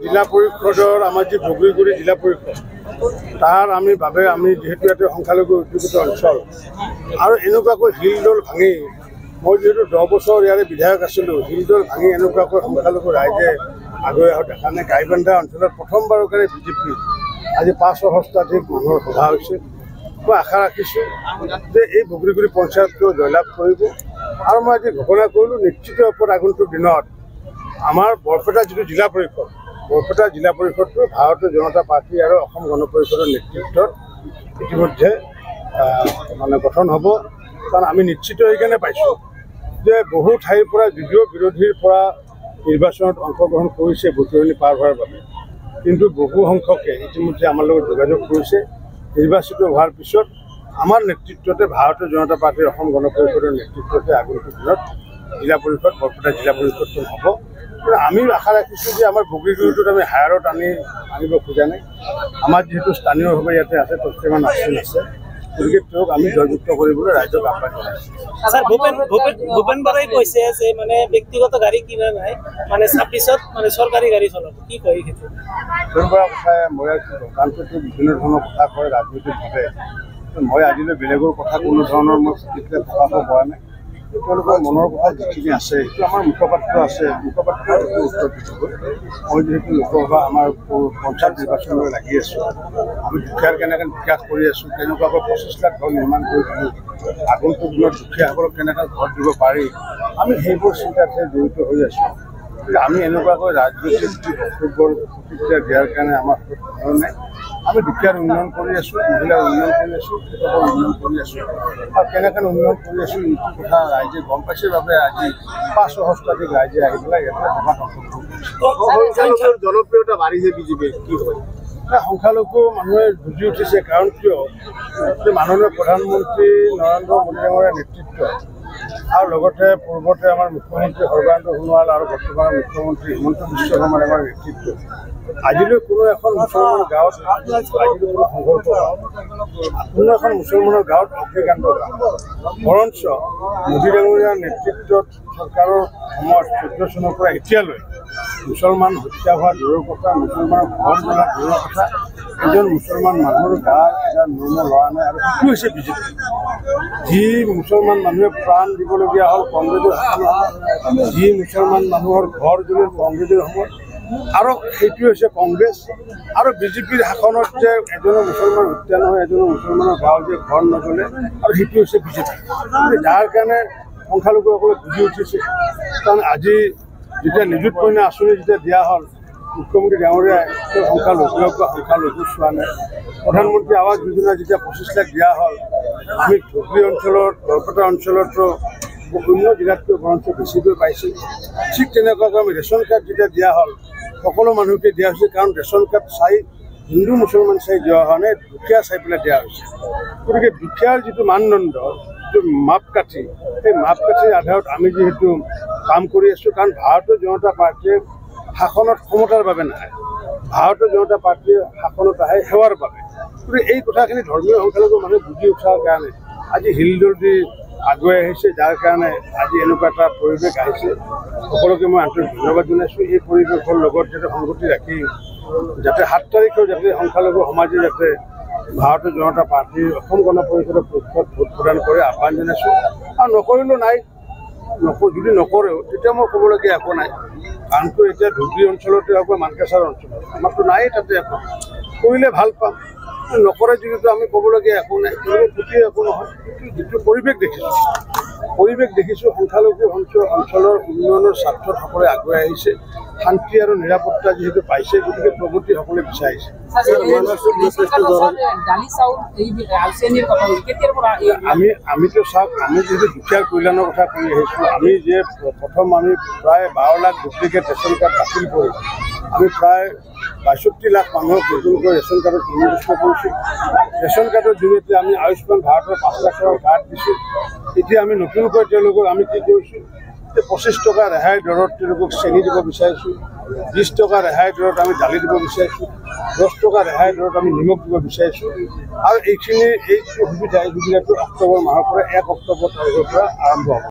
জিলা পৰিষদৰ আমাৰ যি বগৰীগুৰি জিলা পৰিষদ তাৰ আমি যিহেতু ইয়াতে সংখ্যালঘু অধ্যুষিত অঞ্চল আৰু এনেকুৱাকৈ শিলডল ভাঙি মই যিহেতু 10 বছৰ ইয়াৰে বিধায়ক আছিলোঁ, শিলডল ভাঙি এনেকুৱাকৈ সংখ্যালঘু ৰাইজে আগুৱাই অহা দেখা নাই। গাইবান্ধা অঞ্চলত প্ৰথমবাৰৰ কাৰণে বিজেপি আজি 500 শতাধিক মানুহৰ সভা হৈছে। মই আশা ৰাখিছোঁ যে এই বগৰীগুৰি পঞ্চায়তটো জয়লাভ কৰিব আৰু মই আজি ঘোষণা কৰিলোঁ নিশ্চিত ওপৰত আগন্তুক দিনত আমাৰ বৰপেটা যিটো জিলা পৰিষদ বৰপেটা জিলা পৰিষদটো ভাৰতীয় জনতা পাৰ্টি আৰু অসম গণ পৰিষদৰ নেতৃত্বত ইতিমধ্যে গঠন হ'ব। কাৰণ আমি নিশ্চিত সেইকাৰণে পাইছোঁ যে বহু ঠাইৰ পৰা যদিও বিৰোধীৰ পৰা নিৰ্বাচনত অংশগ্ৰহণ কৰিছে ভোটৰণি পাৰ হোৱাৰ বাবে, কিন্তু বহু সংখ্যকে ইতিমধ্যে আমাৰ লগত যোগাযোগ কৰিছে। নিৰ্বাচিত হোৱাৰ পিছত আমাৰ নেতৃত্বতে ভাৰতীয় জনতা পাৰ্টিৰ অসম গণ পৰিষদৰ নেতৃত্বতে আগন্তুক দিনত জিলা পৰিষদ বৰপেটা জিলা পৰিষদখন হ'ব। আমি আশা ৰাখিছোঁ যে আমাৰ বগৰীগুৰিটোত আমি হায়াৰত আনিব খোজা নাই। আমাৰ যিহেতু স্থানীয়ভাৱে ইয়াতে আছে, বৰ্তমান আছে, গতিকে তেওঁক আমি জয়যুক্ত কৰিবলৈ ৰাইজক আহ্বান জনাইছোঁ। ভূপেন বৰাই কৈছে যে ব্যক্তিগত গাড়ী কিনা নাই, 26ত চৰকাৰী গাড়ী চলাব, কি কয় এই ক্ষেত্ৰত? ভূপেন বৰাৰ কথাই মই দোকানটোতো বিভিন্ন ধৰণৰ কথা কয় ৰাজনৈতিকভাৱে। মই আজিলৈ বেলেগৰ কথা কোনো ধৰণৰ মই প্ৰতিক্ৰিয়া প্ৰকাশ কৰা নাই। তেওঁলোকৰ মনৰ কথা যিখিনি আছে সেইটো আমাৰ মুখপাত্ৰ আছে, মুখপাত্ৰই উত্তৰ দিব। মই যিহেতু লোকসভা আমাৰ পঞ্চায়ত নিৰ্বাচনলৈ লাগি আছোঁ, আমি দুখীয়াৰ কেনেকৈ বিকাশ কৰি আছোঁ, কেনেকুৱাকৈ 25 লাখ ঘৰ নিৰ্মাণ কৰি দিলোঁ, আগন্তুক দিনত দুখীয়াসকলক কেনেকৈ ঘৰ দিব পাৰি, আমি সেইবোৰ চিন্তাতে জড়িত হৈ আছোঁ। আমি এনেকুৱাকৈ ৰাজনৈতিক বক্তব্যৰ প্ৰতিক্ৰিয়া দিয়াৰ কাৰণে আমাৰ সময় নাই। আমি দুখীয়াৰ উন্নয়ন কৰি আছোঁ, মহিলাৰ উন্নয়ন কৰি আছোঁ, কৃষকৰ উন্নয়ন কৰি আছোঁ আৰু কেনেকৈ উন্নয়ন কৰি আছোঁ এইটো কথা ৰাইজে গম পাইছে বাবে আজি 500 শতাধিক ৰাইজে আহি পেলাই ইয়াতে সভাত অংশগ্ৰহণ জনপ্ৰিয়তা বাঢ়িছে বিজেপিৰ কি হয় সংখ্যালঘু মানুহে বুজি উঠিছে। কাৰণ কিয় যে মাননীয় প্ৰধানমন্ত্ৰী নৰেন্দ্ৰ মোদী ডাঙৰীয়াৰ নেতৃত্ব আৰু লগতে পূৰ্বতে আমাৰ মুখ্যমন্ত্ৰী সৰ্বানন্দ সোণোৱাল আৰু বৰ্তমানৰ মুখ্যমন্ত্ৰী হিমন্ত বিশ্ব শৰ্মাৰ আমাৰ নেতৃত্ব আজিলৈ কোনো এখন মুছলমান গাঁৱত কোনো এখন মুছলমানৰ গাঁৱত অগ্নিকাণ্ড বৰঞ্চ মোদী ডাঙৰীয়াৰ নেতৃত্বত চৰকাৰৰ সময়ত 14 চনৰ পৰা এতিয়ালৈ মুছলমান হত্যা হোৱা দূৰৰ কথা, মুছলমানৰ ঘৰ জ্বলা দূৰৰ কথা, এজন মুছলমান মানুহৰ গাৰ এটা নৰ্ম লৰা নাই। আৰু সেইটো হৈছে বিজেপি। যি মুছলমান মানুহে প্ৰাণ দিবলগীয়া হ'ল কংগ্ৰেছৰ শাসনত, যি মুছলমান মানুহৰ ঘৰ জ্বলিল কংগ্ৰেছৰ সময়ত, আৰু সেইটো হৈছে কংগ্ৰেছ। আৰু বিজেপিৰ শাসনত যে এজনো মুছলমান হত্যা নহয়, এজনো মুছলমানৰ গাঁও যে ঘৰ নজ্বলে, আৰু সেইটো হৈছে বিজেপি। যাৰ কাৰণে সংখ্যালঘুসকলে বুজি উঠিছে। কাৰণ আজি যেতিয়া নিযুত কন্যা আঁচনি যেতিয়া দিয়া হ'ল, মুখ্যমন্ত্ৰী ডাঙৰীয়াই তেওঁ সংখ্যালঘু চোৱা নাই। প্ৰধানমন্ত্ৰী আৱাস যোজনা যেতিয়া 25 লাখ দিয়া হ'ল, আমি ধুবুৰী অঞ্চলত বৰপেটা অঞ্চলতো অন্য জিলাতকৈ বৰঞ্চ বেছিকৈ পাইছোঁ। ঠিক তেনেকুৱাকৈ আমি ৰেচন কাৰ্ড যেতিয়া দিয়া হ'ল, সকলো মানুহকে দিয়া হৈছে। কাৰণ ৰেচন কাৰ্ড চাই হিন্দু মুছলমান চাই দিয়া হোৱা নাই, দুখীয়া চাই পেলাই দিয়া হৈছে। গতিকে দুখীয়াৰ যিটো মানদণ্ড, যিটো মাপকাঠি, সেই মাপকাঠিৰ আধাৰত আমি যিহেতু কাম কৰি আছোঁ। কাৰণ ভাৰতীয় জনতা পাৰ্টীয়ে শাসনত ক্ষমতাৰ বাবে নাহে, ভাৰতীয় জনতা পাৰ্টীয়ে শাসনত আহে সেৱাৰ বাবে। গতিকে এই কথাখিনি ধৰ্মীয় সংখ্যালঘু মানুহে বুজি উঠাৰ কাৰণে আজি হিলদল দি আগুৱাই আহিছে, যাৰ কাৰণে আজি এনেকুৱা এটা পৰিৱেশ আহিছে। সকলোকে মই আন্তৰিক ধন্যবাদ জনাইছোঁ। এই পৰিৱেশৰ লগত যাতে সংগতি ৰাখি যাতে 7 তাৰিখেও যাতে সংখ্যালঘু সমাজে যাতে ভাৰতীয় জনতা পাৰ্টীৰ অসম গণ পৰিষদৰ পক্ষত ভোট প্ৰদান কৰে আহ্বান জনাইছোঁ। আৰু নকৰিলেও নাই, যদি নকৰেও তেতিয়া মই ক'বলগীয়া একো নাই। কাৰণটো এতিয়া ধুবুৰী অঞ্চলতে হওক বা মানকাছাৰ অঞ্চলত আমাৰতো নাই, তাতে একো কৰিলে ভাল পাম, নকৰে যিহেতু আমি ক'বলগীয়া একো নাই, প্ৰতি একো নহয়। কিন্তু যিটো পৰিৱেশ দেখিছোঁ সংখ্যালঘু অঞ্চলৰ উন্নয়নৰ স্বাৰ্থত সকলোৱে আগুৱাই আহিছে। শান্তি আৰু নিৰাপত্তা যিহেতু পাইছে, গতিকে প্ৰগতি সকলোৱে বিচাৰিছে। আমিতো চাওক, আমি যিহেতু দুখীয়াৰ কল্যাণৰ কথা কৈ আহিছোঁ। আমি যে প্ৰথম আমি প্ৰায় 12 লাখ ডুপ্লিকেট ৰেচন কাৰ্ড বাতিল কৰি আমি প্ৰায় 62 লাখ মানুহক নতুনকৈ ৰেচন কাৰ্ডত নিৰ্দিষ্ট কৰিছোঁ। ৰেচন কাৰ্ডৰ জৰিয়তে আমি আয়ুষ্মান ভাৰতৰ 5 লাখ টকাৰ কাৰ্ড দিছোঁ। এতিয়া আমি নতুনকৈ তেওঁলোকক আমি কি কৰিছোঁ যে 25 টকা ৰেহাই দৰত তেওঁলোকক চেনি দিব বিচাৰিছোঁ, 20 টকা ৰেহাই দৰত আমি দালি দিব বিচাৰিছোঁ, 10 টকা ৰেহাই দৰত আমি নিমখ দিব বিচাৰিছোঁ। আৰু এই সুবিধাটো অক্টোবৰ মাহৰ পৰা 1 অক্টোবৰ তাৰিখৰ পৰা আৰম্ভ হ'ব।